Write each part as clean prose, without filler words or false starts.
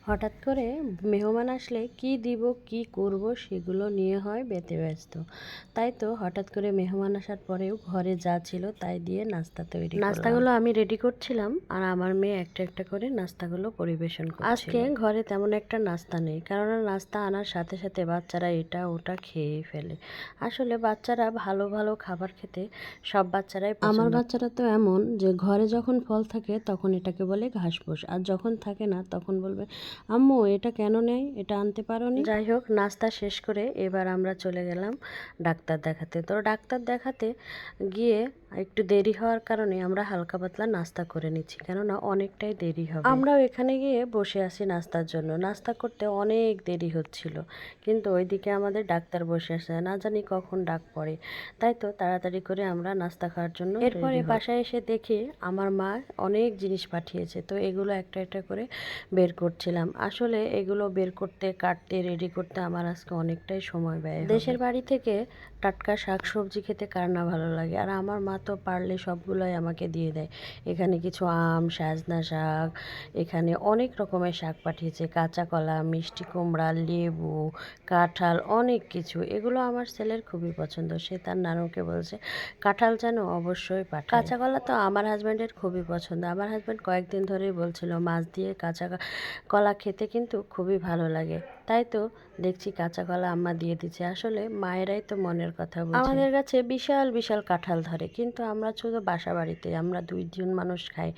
হঠাৎ করে মেহমান আসলে কি দিব কি করব সেগুলো নিয়ে হয় ব্যস্ত। তাই তো হঠাৎ করে মেহমান আসার পরেও ঘরে যা ছিল তাই দিয়ে নাস্তা তৈরি করলাম। নাস্তাগুলো আমি রেডি করছিলাম আর আমার মেয়ে একটা একটা করে নাস্তাগুলো পরিবেশন করছিল। আজকে ঘরে তেমন একটা নাস্তা নেই, কারণ নাস্তা আনার সাথে সাথে বাচ্চারা এটা ওটা খেয়ে ফেলে। আসলে বাচ্চারা ভালো ভালো খাবার খেতে সব বাচ্চারাই পছন্দ। আমার বাচ্চারা তো এমন যে ঘরে যখন ফল থাকে তখন এটাকে বলে ঘাসফুস, আর যখন থাকে না তখন বলবে আম্মু এটা কেন নেই, এটা আনতে পারোনি। যাই হোক, নাস্তা শেষ করে এবার আমরা চলে গেলাম ডাক্তার দেখাতে। তো ডাক্তার দেখাতে গিয়ে একটু দেরি হওয়ার কারণে আমরা হালকা পাতলা নাস্তা করে নিচ্ছি, কেননা অনেকটাই দেরি হবে। আমরাও এখানে গিয়ে বসে আছি নাস্তার জন্য। নাস্তা করতে অনেক দেরি হচ্ছিল, কিন্তু ওইদিকে আমাদের ডাক্তার বসে আছে, না জানি কখন ডাক পড়ে। তাই তো তাড়াতাড়ি করে আমরা নাস্তা খাওয়ার জন্য এরপরে বাসায় এসে দেখি আমার মা অনেক জিনিস পাঠিয়েছে। তো এগুলো একটা একটা করে বের করছিলাম। আসলে এগুলো বের করতে, কাটতে, রেডি করতে আমার আজকে অনেকটাই সময় ব্যয় হবে। দেশের বাড়ি থেকে টাটকা শাক সবজি খেতে কার না ভালো লাগে, আর আমার মা তো পারলে সবগুলোই আমাকে দিয়ে দেয়। এখানে কিছু আম, সাজনা শাক, এখানে অনেক রকমের শাক পাঠিয়েছে, কাঁচা কলা, মিষ্টি কুমড়া, লেবু, কাঁঠাল, অনেক কিছু। এগুলো আমার ছেলের খুবই পছন্দ। সে তার নানুকে বলছে কাঁঠাল যেন অবশ্যই পাঠায়। কাঁচা কলা তো আমার হাজব্যান্ডের খুবই পছন্দ। আমার হাজব্যান্ড কয়েকদিন ধরেই বলছিল মাছ দিয়ে কাঁচা কলা খেতে কিন্তু খুবই ভালো লাগে। তাই তো দেখছি কাঁচা কলা আম্মা দিয়ে দিচ্ছে। আসলে মায়েরাই তো মনের কথা বলছে। আমাদের কাছে বিশাল বিশাল কাঁঠাল ধরে, কিন্তু আমরা শুধু বাসা বাড়িতে আমরা 2 জন মানুষ খাই।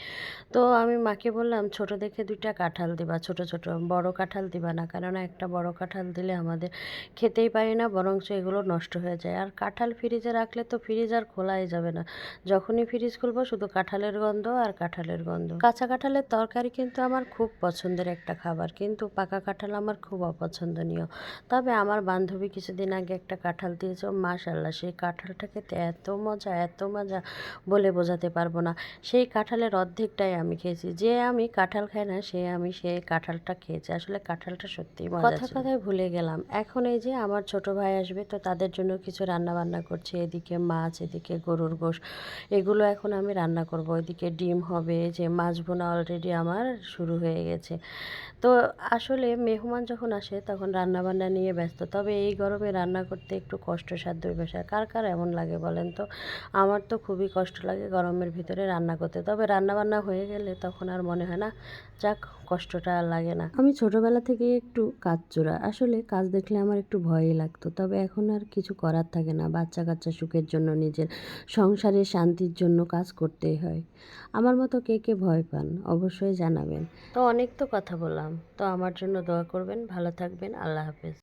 তো আমি মাকে বললাম ছোট দেখে 2টা কাঁঠাল দিবা, ছোট ছোট, বড় কাঁঠাল দিবা না, কেননা একটা বড় কাঁঠাল দিলে আমাদের খেতেই পারি না, বরঞ্চ এগুলো নষ্ট হয়ে যায়। আর কাঁঠাল ফ্রিজে রাখলে তো ফ্রিজ আর খোলাই যাবে না। যখনই ফ্রিজ খুলবো শুধু কাঁঠালের গন্ধ আর কাঁঠালের গন্ধ। কাঁচা কাঁঠালের তরকারি কিন্তু আমার খুব পছন্দের একটা খাবার, কিন্তু পাকা কাঁঠাল আমার খুব অপছন্দনীয়। তবে আমার বান্ধবী কিছুদিন আগে একটা কাঁঠাল দিয়েছে, মাশাআল্লাহ সেই কাঁঠালটা খেতে এত মজা, এত মজা বলে বোঝাতে পারবো না। সেই কাঁঠালের অর্ধেকটাই আমি খেয়েছি। যে আমি কাঁঠাল খাই না সেই কাঁঠালটা খেয়েছে। আসলে কাঁঠালটা সত্যিই মজা ছিল। কথায় ভুলে গেলাম, এখন এই যে আমার ছোট ভাই আসবে, তো তাদের জন্য কিছু রান্না বান্না করছি। এদিকে মাছ, এদিকে গরুর গোশত, এগুলো এখন আমি রান্না করব। এদিকে ডিম হবে, যে মাছ ভুনা অলরেডি আমার শুরু হয়ে গেছে। তো আসলে মেহমান যখন আসে তখন রান্নাবান্না নিয়ে ব্যস্ত। তবে এই গরমে রান্না করতে একটু কষ্টসাধ্য বিষয়। কার কার এমন লাগে বলেন তো? আমার তো খুবই কষ্ট লাগে গরমের ভিতরে রান্না করতে। তবে রান্নাবান্না হয়ে গেলে তখন আর মনে হয় না, যাক কষ্টটা আর লাগে না। আমি ছোটবেলা থেকে একটু কাজচোরা। আসলে কাজ দেখলে আমার একটু ভয়ই লাগতো। তবে এখন আর কিছু করার থাকে না। বাচ্চা কাচ্চা সুখের জন্য, নিজের সংসারের শান্তির জন্য কাজ করতেই হয়। আমার মতো কে কে ভয় পান অবশ্যই জানাবেন। তো অনেক তো কথা বললাম। তো আমার জন্য দোয়া করবেন। ভালো থাকবেন। আল্লাহ হাফেজ।